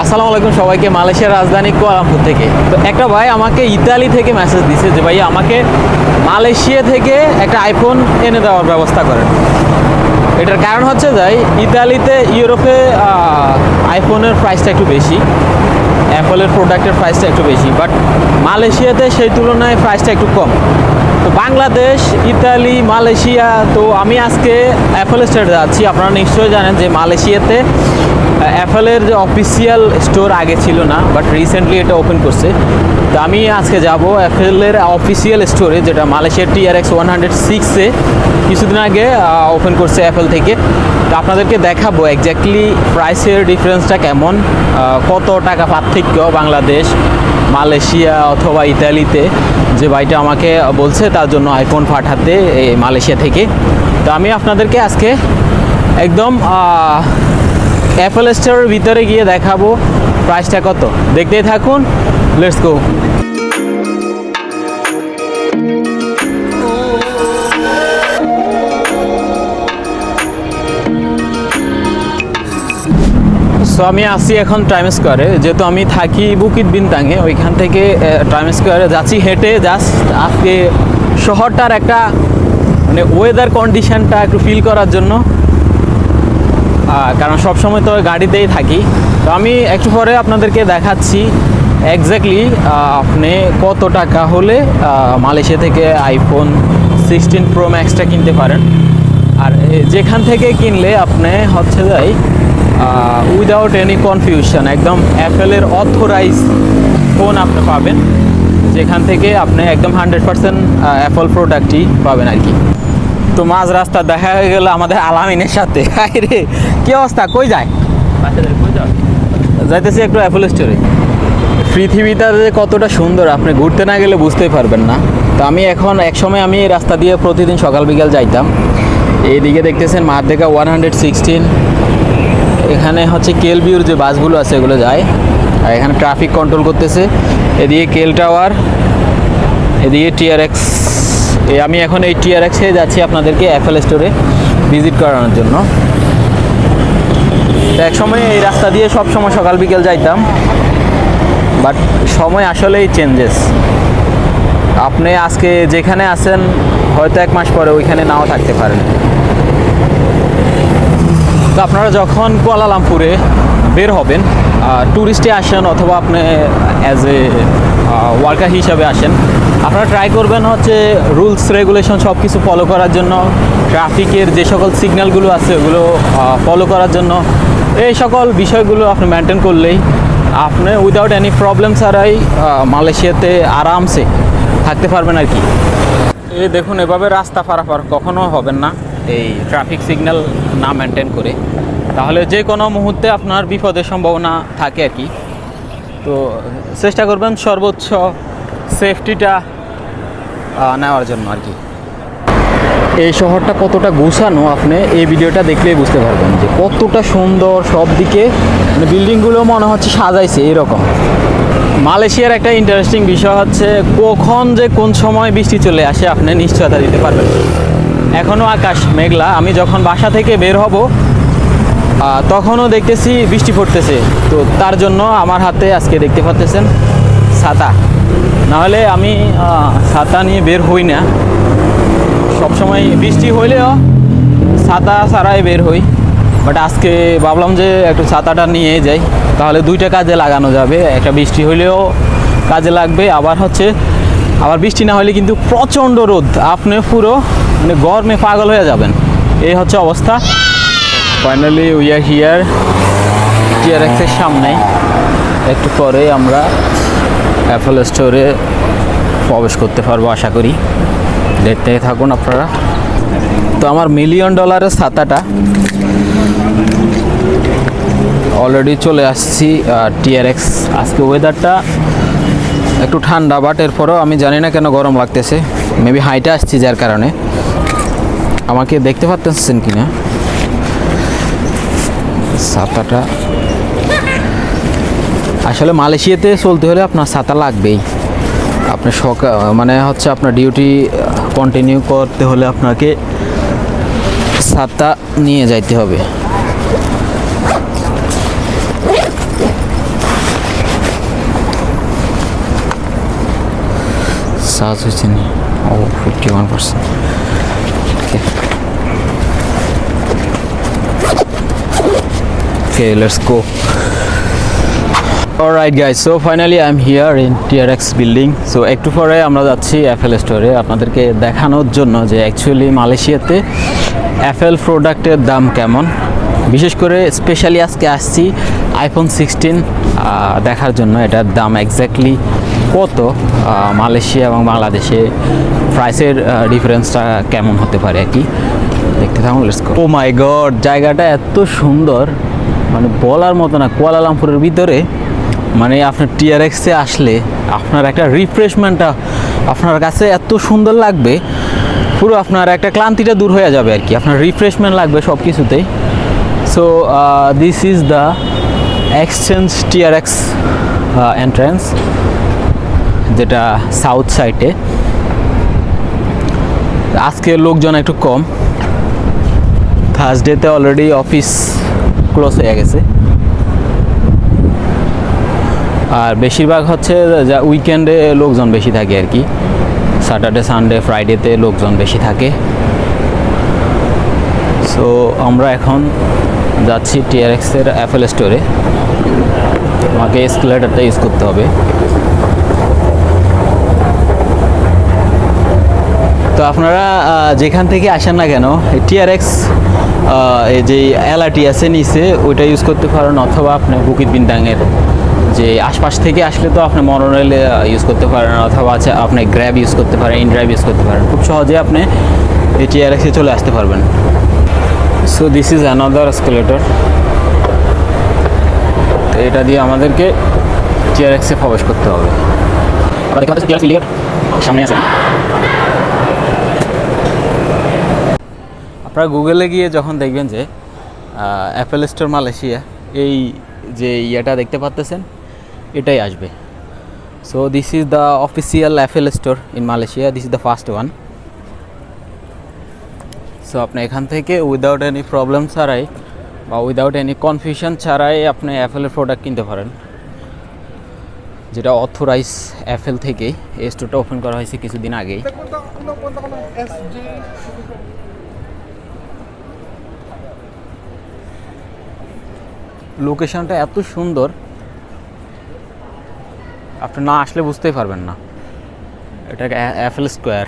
আসসালামু আলাইকুম সবাইকে। মালয়েশিয়ার রাজধানী কুয়ালালামপুর থেকে তো একটা ভাই আমাকে ইতালি থেকে মেসেজ দিয়েছে যে ভাই আমাকে মালয়েশিয়া থেকে একটা আইফোন এনে দেওয়ার ব্যবস্থা করেন। এটার কারণ হচ্ছে যাই ইতালিতে ইউরোপে আইফোনের প্রাইসটা একটু বেশি, অ্যাপলের প্রোডাক্টের প্রাইসটা একটু বেশি, বাট মালয়েশিয়াতে সেই তুলনায় প্রাইসটা একটু কম। তো বাংলাদেশ, ইতালি, মালয়েশিয়া, তো আমি আজকে অ্যাপল স্টোরে যাচ্ছি। আপনারা নিশ্চয়ই জানেন যে মালয়েশিয়াতে অ্যাপলের যে অফিসিয়াল স্টোর আগে ছিল না, বাট রিসেন্টলি এটা ওপেন করছে। তো আমি আজকে যাব অ্যাপলের অফিসিয়াল স্টোরে, যেটা মালয়েশিয়ার TRX 106-এ কিছুদিন আগে ওপেন করছে অ্যাপল থেকে। তো আপনাদেরকে দেখাবো এক্স্যাক্টলি প্রাইসের ডিফারেন্সটা কেমন, কত টাকা পার্থক্য বাংলাদেশ, মালয়েশিয়া অথবা ইতালিতে। যে ভাইটা আমাকে বলছে তার জন্য আইফোন পাঠাতে এই মালয়েশিয়া থেকে। তো আমি আপনাদেরকে আজকে একদম অ্যাপল স্টোরের ভিতরে গিয়ে দেখাবো প্রাইসটা কত। দেখতেই থাকুন, লেটস গো। সো আমি আসছি এখন টাইম স্কোয়ারে, যেহেতু আমি থাকি বুকিত বিনতাঙে, ওইখান থেকে টাইম স্কোয়ারে যাচ্ছি হেঁটে। জাস্ট আজকে শহরটার একটা মানে ওয়েদার কন্ডিশনটা একটু ফিল করার জন্য, কারণ সবসময় তো গাড়িতেই থাকি। তো আমি একটু পরে আপনাদেরকে দেখাচ্ছি এক্স্যাক্টলি আপনি কত টাকা হলে মালয়েশিয়া থেকে আইফোন 16 প্রো ম্যাক্সটা কিনতে পারেন। আর যেখান থেকে কিনলে আপনি হচ্ছে যাই উইদাউট এনি কনফিউশন একদম অ্যাপেলের অথরাইজ ফোন আপনি পাবেন, যেখান থেকে আপনি একদম 100% অ্যাপল প্রোডাক্টই পাবেন আর কি। তো মাঝ রাস্তা দেখা হয়ে গেল আমাদের আলামিনের সাথে। রে কি অবস্থা, কই যায়? যাইতেছি একটু অ্যাপল স্টোরে। পৃথিবীটা যে কতটা সুন্দর আপনি ঘুরতে না গেলে বুঝতেই পারবেন না। তো আমি এখন একসময় আমি এই রাস্তা দিয়ে প্রতিদিন সকাল বিকাল যাইতাম। এইদিকে দেখতেছেন মারদেকা 116, এখানে হচ্ছে কেলভিউর যে বাসগুলো আছে এগুলো যায়, আর এখানে ট্রাফিক কন্ট্রোল করতেছে। এদিকে কেল টাওয়ার, এদিকে TRX। আমি এখন এই TRX-এ যাচ্ছি আপনাদেরকে অ্যাপল স্টোরে ভিজিট করানোর জন্য। তো এক সময় এই রাস্তা দিয়ে সব সময় সকাল বিকেল যাইতাম, বাট সময় আসলেই চেঞ্জেস। আপনি আজকে যেখানে আছেন হয়তো এক মাস পরে ওইখানে নাও থাকতে পারেন। তো আপনারা যখন কুয়ালালামপুরে বের হবেন, ট্যুরিস্টে আসেন অথবা আপনি অ্যাজ এ ওয়ার্কার হিসাবে আসেন, আপনারা ট্রাই করবেন হচ্ছে রুলস রেগুলেশন সব কিছু ফলো করার জন্য, ট্রাফিকের যে সকল সিগন্যালগুলো আছে ওগুলো ফলো করার জন্য। এই সকল বিষয়গুলো আপনি মেনটেন করলেই আপনি উইদাউট এনি প্রবলেম ছাড়াই মালয়েশিয়াতে আরামসে থাকতে পারবেন আর কি। এই দেখুন, এভাবে রাস্তা পারাপার কখনো হবেন না এই ট্রাফিক সিগন্যাল না মেনটেন করে, তাহলে যে কোনো মুহূর্তে আপনার বিপদের সম্ভাবনা থাকে আর কি। তো চেষ্টা করবেন সর্বোচ্চ সেফটিটা নেওয়ার জন্য আর কি। এই শহরটা কতটা গুছানো আপনি এই ভিডিওটা দেখলেই বুঝতে পারবেন যে কতটা সুন্দর। সব দিকে মানে বিল্ডিংগুলো মনে হচ্ছে সাজাইছে এরকম। মালয়েশিয়ার একটা ইন্টারেস্টিং বিষয় হচ্ছে কখন যে কোন সময় বৃষ্টি চলে আসে আপনি নিশ্চয়তা দিতে পারবেন। এখনও আকাশ মেঘলা, আমি যখন বাসা থেকে বের হব তখনও দেখতেছি বৃষ্টি পড়তেছে। তো তার জন্য আমার হাতে আজকে দেখতে পাচ্ছেন ছাতা, নাহলে আমি ছাতা নিয়ে বের হই না। সবসময় বৃষ্টি হইলেও ছাতা ছাড়াই বের হই, বাট আজকে ভাবলাম যে একটু ছাতাটা নিয়ে যাই, তাহলে দুইটা কাজে লাগানো যাবে। একটা বৃষ্টি হইলেও কাজে লাগবে, আবার বৃষ্টি না হলে কিন্তু প্রচণ্ড রোদ, আপনি পুরো মানে গরমে পাগল হয়ে যাবেন। এই হচ্ছে অবস্থা। ফাইনালি উই আর হিয়ার TRX-এর সামনে। একটু পরে আমরা অ্যাপল স্টোরে প্রবেশ করতে পারবো আশা করি। দেখতে থাকুন আপনারা। তো আমার $1 মিলিয়ন ছাতাটা অলরেডি চলে আসছি TRX। আজকে ওয়েদারটা একটু ঠান্ডা, বাট এরপরেও আমি জানি না কেন গরম লাগতেছে। মেবি হাইটে আসছি যার কারণে। আমাকে দেখতে পাচ্ছেন কি না ছাতাটা? আসলে মালয়েশিয়াতে চলতে হলে আপনার ছাতা লাগবেই। আপনি মানে হচ্ছে আপনার ডিউটি কন্টিনিউ করতে হলে আপনাকে ছাতা নিয়ে যাইতে হবে। চার্জ হয়েছে নি? ও 51%। Okay, let's go. Alright guys, so finally I'm here in TRX building. So একটু পরে আমরা যাচ্ছি অ্যাপেল স্টোরে আপনাদেরকে দেখানোর জন্য যে অ্যাকচুয়ালি মালয়েশিয়াতে অ্যাপেল প্রোডাক্টের দাম কেমন। বিশেষ করে স্পেশালি আজকে আসছি আইফোন 16 দেখার জন্য এটার দাম এক্স্যাক্টলি কত, মালয়েশিয়া এবং বাংলাদেশে প্রাইসের ডিফারেন্সটা কেমন হতে পারে আর কি। দেখতে থাকুন, let's go. O my god, জায়গাটা এত সুন্দর, মানে বলার মতো না। কুয়ালালামপুরের ভিতরে মানে আপনার টিআরএক্সে আসলে আপনার একটা রিফ্রেশমেন্টটা আপনার কাছে এত সুন্দর লাগবে, পুরো আপনার একটা ক্লান্তিটা দূর হয়ে যাবে আর কি। আপনার রিফ্রেশমেন্ট লাগবে সব কিছুতেই। So this is the exchange TRX entrance, যেটা সাউথ সাইডে। আজকে লোকজন একটু কম, থার্সডেতে অলরেডি অফিস ক্লোজ হয়ে গেছে। আর বেশিরভাগ হচ্ছে যা উইকেন্ডে লোকজন বেশি থাকে আর কি, স্যাটারডে সানডে ফ্রাইডেতে লোকজন বেশি থাকে। সো আমরা এখন যাচ্ছি টিআরএক্সের অ্যাপেল স্টোরে। আমাকে এসকেলেটরটা ইউজ করতে হবে। তো আপনারা যেখান থেকে আসেন না কেন, টিআরএক্স এই যে এলআরটি আছে নিচে, ওইটা ইউজ করতে পারেন, অথবা আপনি বুকিত বিন্দাংয়ের যে আশপাশ থেকে আসলে তো আপনি মনোরেল ইউজ করতে পারেন, অথবা আছে আপনি গ্র্যাব ইউজ করতে পারেন, ইনড্রাইভ ইউজ করতে পারেন। খুব সহজে আপনি এই টিআরএক্সে চলে আসতে পারবেন। So this is another escalator. তো এটা দিয়ে আমাদেরকে টিআরএক্সে প্রবেশ করতে হবে। সামনে আছে। আপনারা গুগলে গিয়ে যখন দেখবেন যে অ্যাপেল স্টোর মালয়েশিয়া, এই যে ইয়েটা দেখতে পাচ্ছেন, এটাই আসবে। So this is the official Apple store in Malaysia, this is the first one. So আপনি এখান থেকে উইদাউট এনি প্রবলেম ছাড়াই বা উইদাউট এনি কনফিউশন ছাড়াই আপনি অ্যাপেলের প্রোডাক্ট কিনতে পারেন, যেটা অথরাইজ অ্যাপেল থেকেই। এই স্টোরটা ওপেন করা হয়েছে কিছুদিন আগেই। লোকেশনটা এত সুন্দর, আপনি না আসলে বুঝতেই পারবেন না। এটা Apple square.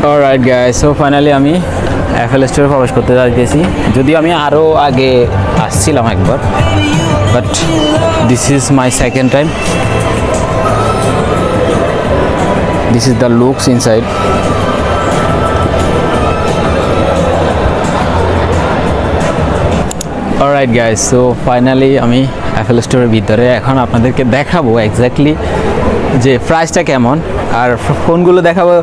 Alright guys, so finally আমি অ্যাপেল স্টোরে প্রবেশ করতে যাইতেছি। যদিও আমি আরও আগে আসছিলাম একবার, but this is my second time. This is the looks inside. Alright guys, so finally আমি অ্যাপেল স্টোরের ভিতরে। এখন আপনাদেরকে দেখাবো এক্স্যাক্টলি যে প্রাইসটা কেমন, আর ফোনগুলো দেখাবো।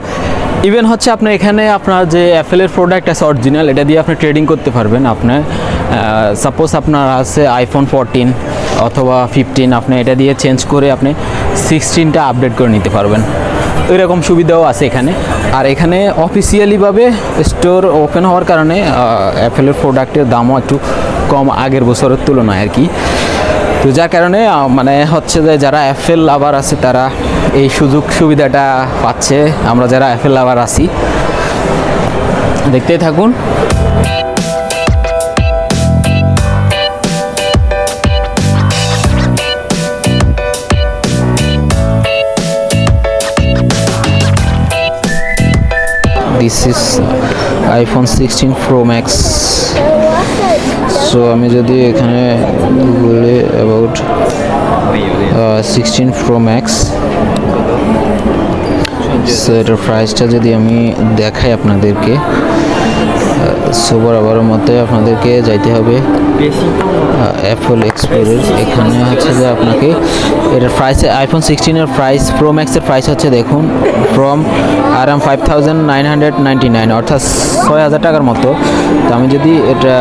ইভেন হচ্ছে আপনার এখানে আপনার যে অ্যাপেলের প্রোডাক্ট আছে অরিজিনাল, এটা দিয়ে আপনি ট্রেডিং করতে পারবেন। আপনার সাপোজ আপনার আছে আইফোন 14 অথবা 15, আপনি এটা দিয়ে চেঞ্জ করে আপনি 16টা আপডেট করে নিতে পারবেন। এরকম সুবিধাও আছে এখানে। আর এখানে অফিসিয়ালিভাবে স্টোর ওপেন হওয়ার কারণে অ্যাপেলের প্রোডাক্টের দামও একটু কম আগের বছরের তুলনায় আর কি। তো যার কারণে মানে হচ্ছে যে যারা অ্যাপেল লাভার আছে তারা এই সুযোগ সুবিধাটা পাচ্ছে। আমরা যারা অ্যাপেল লাভার আছি, দেখতেই থাকুন। This is iPhone 16 Pro Max। So আমি যদি এখানে গুগলে অ্যাবাউট 16 Pro Max, সো এটার প্রাইসটা যদি আমি দেখাই আপনাদেরকে, সো বরাবরের মতে আপনাদেরকে যাইতে হবে অ্যাপল এক্সপ্লোরের। এখানে হচ্ছে যে আপনাকে এটার প্রাইস, আইফোন 16-এর প্রাইস, প্রো ম্যাক্সের প্রাইস হচ্ছে দেখুন, ফ্রম আরাম 5999, অর্থাৎ 6000 টাকার মতো। তো আমি যদি এটা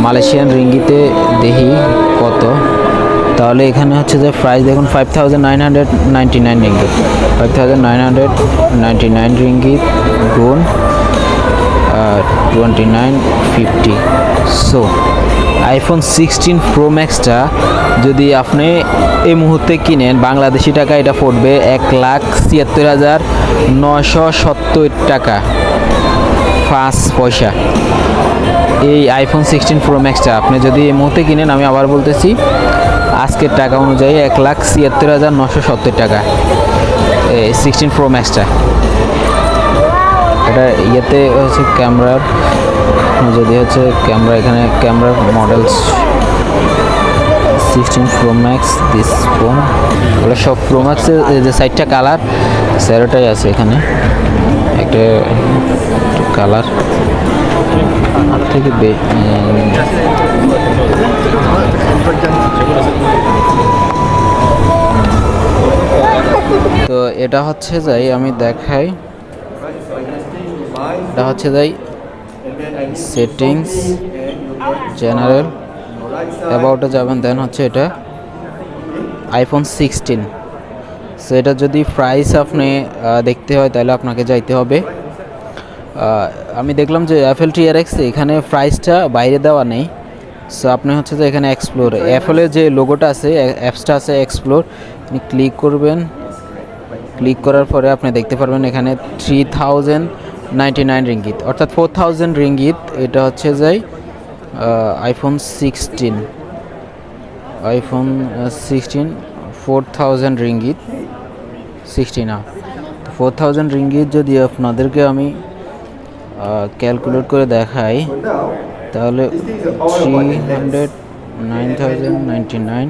মালয়েশিয়ান রিঙ্গিতে দেখি কত, তাহলে এখানে হচ্ছে যে প্রাইস দেখুন 5999 রিঙ্গিত। 5999 রিঙ্গিত গুণ 2950। সো আইফোন 16 প্রো ম্যাক্সটা যদি আপনি এই মুহূর্তে কিনেন, বাংলাদেশি টাকা এটা পড়বে 1,76,970 টাকা 5 পয়সা। এই আইফোন 16 প্রো ম্যাক্সটা আপনি যদি এই মুহূর্তে কিনেন, আমি আবার বলতেছি, আজকের টাকা অনুযায়ী 1,76,970 টাকা এই 16 প্রো ম্যাক্সটা। এটা ইয়েতে হচ্ছে ক্যামেরার, যদি হচ্ছে ক্যামেরা, এখানে ক্যামেরার models 16 pro max this phone, ওগুলো সব প্রো ম্যাক্সের যে সাইডটা কালার সেরোটাই আছে এখানে, একটা কালার থেকে তো এটা হচ্ছে যাই আমি দেখাই, এটা হচ্ছে যাই সেটিংস, জেনারেল, অ্যাবাউটে যাবেন, দেন হচ্ছে এটা আইফোন 16। সো এটা যদি প্রাইস আপনি দেখতে হয় তাহলে আপনাকে যাইতে হবে, আমি দেখলাম যে অ্যাপেল TRX এখানে প্রাইসটা বাইরে দেওয়া নেই। সো আপনি হচ্ছে যে এখানে এক্সপ্লোর, অ্যাপেলের যে লোগোটা আছে, অ্যাপসটা আছে এক্সপ্লোর, আপনি ক্লিক করবেন। ক্লিক করার পরে আপনি দেখতে পারবেন এখানে 3,099 রিঙ্গিত, অর্থাৎ 4,000 রিঙ্গিত। এটা হচ্ছে যাই আইফোন 16, আইফোন 16 4,000 রিঙ্গিত, 16 না 4,000 রিঙ্গিত যদি আপনাদেরকে আমি ক্যালকুলেট করে দেখাই, তাহলে 309,099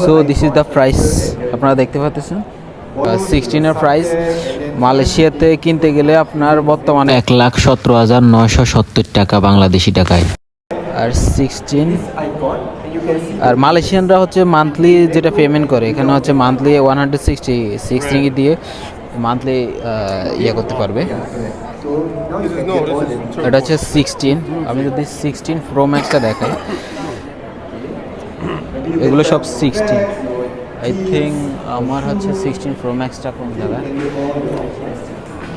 so this is the price. আপনারা দেখতে পাচ্ছেন 16-এর প্রাইস মালয়েশিয়াতে কিনতে গেলে আপনার বর্তমানে 1,17,970 টাকা বাংলাদেশি টাকায়। আর 16 আর মালয়েশিয়ানরা হচ্ছে মান্থলি যেটা পেমেন্ট করে, এখানে হচ্ছে মান্থলি 166 রিঙ্গিত দিয়ে মান্থলি ইয়ে করতে পারবে। এটা হচ্ছে 16। আমি যদি 16 প্রো ম্যাক্সটা দেখাই, এগুলো সব 16। আই থিঙ্ক আমার হচ্ছে 16 প্রো ম্যাক্সটা কোন জায়গায়,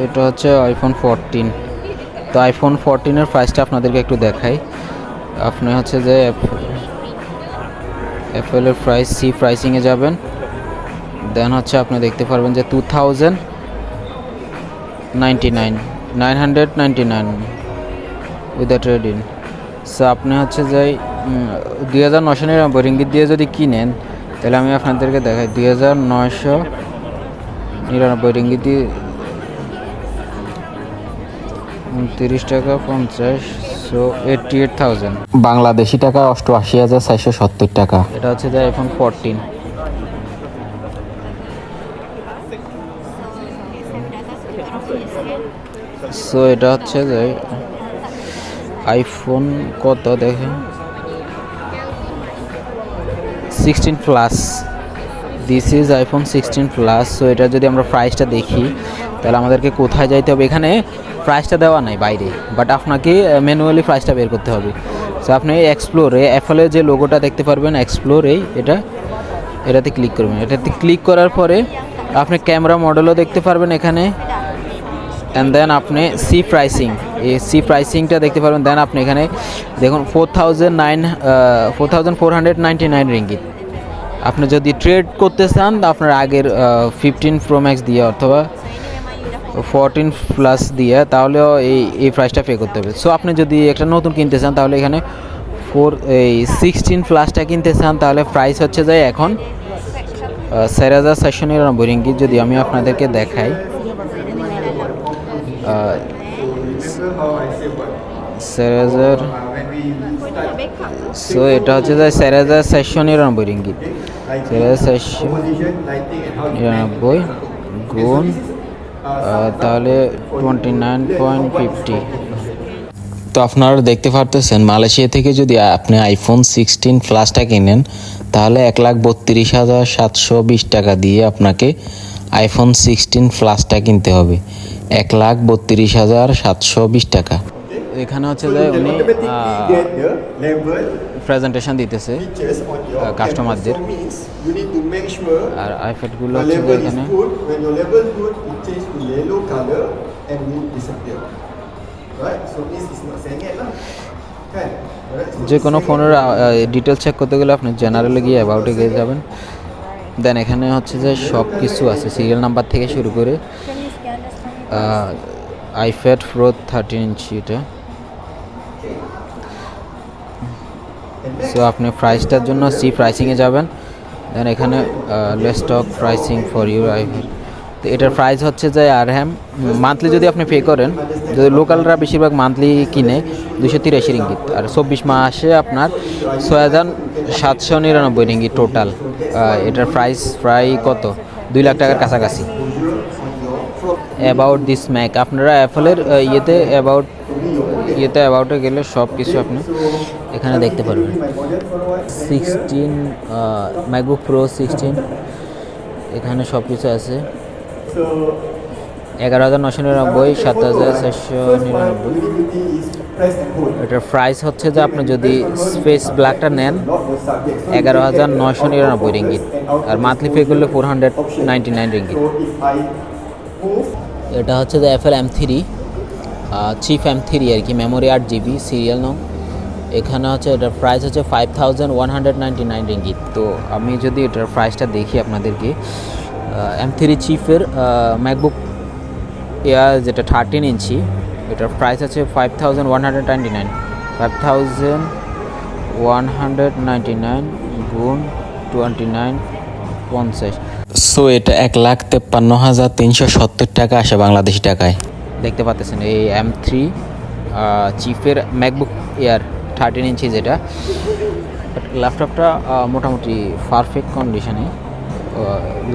এটা হচ্ছে আইফোন 14। তো আইফোন 14-এর প্রাইসটা আপনাদেরকে একটু দেখাই। আপনি হচ্ছে যে অ্যাপেলের প্রাইস প্রাইসিংয়ে যাবেন, দেন হচ্ছে আপনি দেখতে পারবেন যে 999 উইথ ট্রেড ইন। সো আপনি হচ্ছে যে 2,999 রিঙ্গিত দিয়ে যদি কিনেন, তাহলে আমি আপনাদেরকে দেখাই 2,999 রিঙ্গিত দিয়ে 29 টাকা 50, সো 88,000 বাংলাদেশি টাকা 88,470 টাকা। এটা হচ্ছে যে আইফোন 14। সো এটা হচ্ছে যে আইফোন কত দেখেন, 16 plus, this is iPhone 16 plus. So এটা যদি আমরা প্রাইসটা দেখি, তাহলে আমাদেরকে কোথায় যাইতে হবে, এখানে প্রাইসটা দেওয়া নাই বাইরে, বাট আপনাকে ম্যানুয়ালি প্রাইসটা বের করতে হবে। সো আপনি এক্সপ্লোরে অ্যাপেলের যে লোগোটা দেখতে পারবেন, এক্সপ্লোর এটাতে ক্লিক করবেন। এটাতে ক্লিক করার পরে আপনি ক্যামেরা মডেলও দেখতে পারবেন এখানে, অ্যান্ড দেন আপনি প্রাইসিংটা দেখতে পারবেন। দেন আপনি এখানে দেখুন 4,499 রিঙ্গিত। আপনি যদি ট্রেড করতে চান আপনার আগের 15 প্রো ম্যাক্স দিয়ে অথবা 14 প্লাস দিয়ে, তাহলেও এই প্রাইসটা পে করতে হবে। সো আপনি যদি একটা নতুন কিনতে চান, তাহলে এখানে 16 প্লাসটা কিনতে চান, তাহলে প্রাইস হচ্ছে যায় এখন 4,499 রিঙ্গিত। যদি আমি আপনাদেরকে দেখাই, সো এটা হচ্ছে যে 4,499 রিঙ্গিত, 4,499 গুণ তাহলে 29.50। তো আপনারা দেখতে পারতেছেন মালয়েশিয়া থেকে যদি আপনি আইফোন 16 প্লাসটা কিনেন, তাহলে 1,32,720 টাকা দিয়ে আপনাকে আইফোন 16 প্লাসটা কিনতে হবে, 1,32,720 টাকা। এখানে হচ্ছে যে উনি প্রেজেন্টেশন দিতেছে features on your কাস্টমারদের। camera. So means you need to make sure R আইপ্যাডগুলো your হচ্ছে যে level is এখানে good. When your level is good, it change to yellow color and will disappear. Right? So means it's not sengit lah. Kan? Alright. So যে it's কোনো sengit ফোনের details check করতে গেলে আপনি জেনারেলে গিয়ে অ্যাবাউটে গিয়ে যাবেন। দেন এখানে হচ্ছে যে সব কিছু আছে, সিরিয়াল নাম্বার থেকে শুরু করে Can you scan this for me? IPad pro 13 ইঞ্চি এটা। সো আপনি প্রাইসটার জন্য প্রাইসিংয়ে যাবেন। দেন এখানে লেস্টক প্রাইসিং ফর ইউর আইপ্যাড। তো এটার প্রাইস হচ্ছে যে আর মান্থলি যদি আপনি পে করেন, যদি লোকালরা বেশিরভাগ মান্থলি কিনে 283 রিঙ্গিত, আর 24 মাসে আপনার 6799 রিঙ্গিত টোটাল। এটার প্রাইস প্রায় কত 2 লাখ টাকার কাছাকাছি। অ্যাবাউট দিস ম্যাক আপনারা অ্যাপলের অ্যাবাউটে গেলে সব কিছু আপনি এখানে দেখতে পারবেন। 16 ম্যাকবুক প্রো 16 এখানে সব কিছু আছে। 11,999, 7,499। এটার প্রাইস হচ্ছে যে আপনি যদি স্পেস ব্ল্যাকটা নেন 11,999 রিঙ্গিত, আর মান্থলি পে করলে 499 রিঙ্গিত। এটা হচ্ছে যে অ্যাপেল M3 চিপ M3 আর কি, মেমোরি 8GB, সিরিয়াল নং। এখানে হচ্ছে এটার প্রাইস হচ্ছে 5,199 রিঙ্গিত। তো আমি যদি এটার প্রাইসটা দেখি আপনাদেরকে, M3 চিপের ম্যাকবুক এয়ার যেটা 13 ইঞ্চি, এটার প্রাইস আছে 5,199। 5,199 গুণ 29 50। সো এটা 1,53,370 টাকা আসে বাংলাদেশি টাকায়। দেখতে পাচ্ছেন এই M3 চিপের ম্যাকবুক এয়ার 13 ইঞ্চি যেটা। ল্যাপটপটা মোটামুটি পারফেক্ট কন্ডিশনে,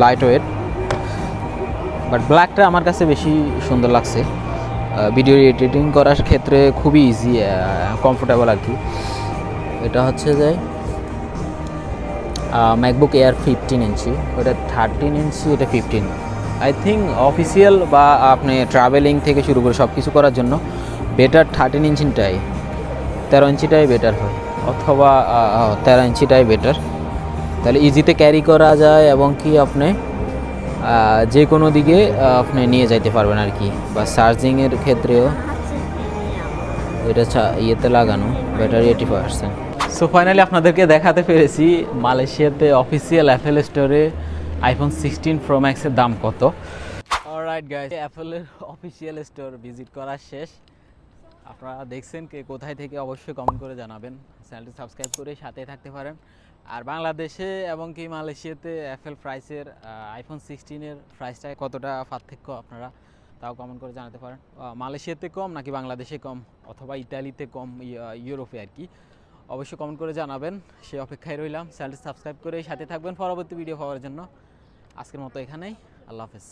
লাইট ওয়েট, বাট ব্ল্যাকটা আমার কাছে বেশি সুন্দর লাগছে। ভিডিও এডিটিং করার ক্ষেত্রে খুবই ইজি, কমফোর্টেবল আর কি। এটা হচ্ছে যে ম্যাকবুক এয়ার 15 ইঞ্চি, ওটা 13 ইঞ্চি, এটা 15। আই থিঙ্ক অফিসিয়াল বা আপনি ট্রাভেলিং থেকে শুরু করে সব কিছু করার জন্য বেটার 13 ইঞ্চিটাই, 13 ইঞ্চিটাই বেটার হয়, অথবা 13 ইঞ্চিটাই বেটার। তাহলে ইজিতে ক্যারি করা যায় এবং কি আপনি যে কোনো দিকে আপনি নিয়ে যাইতে পারবেন আর কি। বা চার্জিংয়ের ক্ষেত্রেও এটা ইয়েতে লাগানো, ব্যাটারি 80%। সো ফাইনালি আপনাদেরকে দেখাতে পেরেছি মালয়েশিয়াতে অফিসিয়াল অ্যাপেল স্টোরে আইফোন 16 প্রো ম্যাক্সের দাম কত। অলরাইট গাইস, অ্যাপেলের অফিসিয়াল স্টোর ভিজিট করা শেষ। আপনারা দেখছেন কে কোথায় থেকে অবশ্যই কমেন্ট করে জানাবেন। চ্যানেলটি সাবস্ক্রাইব করে সাথে থাকতে পারেন। আর বাংলাদেশে এবং কি মালয়েশিয়াতে অ্যাপেল প্রাইসের আইফোন 16-এর প্রাইসটা কতটা পার্থক্য আপনারা তাও কমেন্ট করে জানাতে পারেন। মালয়েশিয়াতে কম নাকি বাংলাদেশে কম, অথবা ইতালিতে কম, ইউরোপে আর কি, অবশ্যই কমেন্ট করে জানাবেন। সে অপেক্ষায় রইলাম। চ্যানেলটি সাবস্ক্রাইব করে সাথে থাকবেন পরবর্তী ভিডিও পাওয়ার জন্য। আজকের মতো এখানেই, আল্লাহ হাফেজ।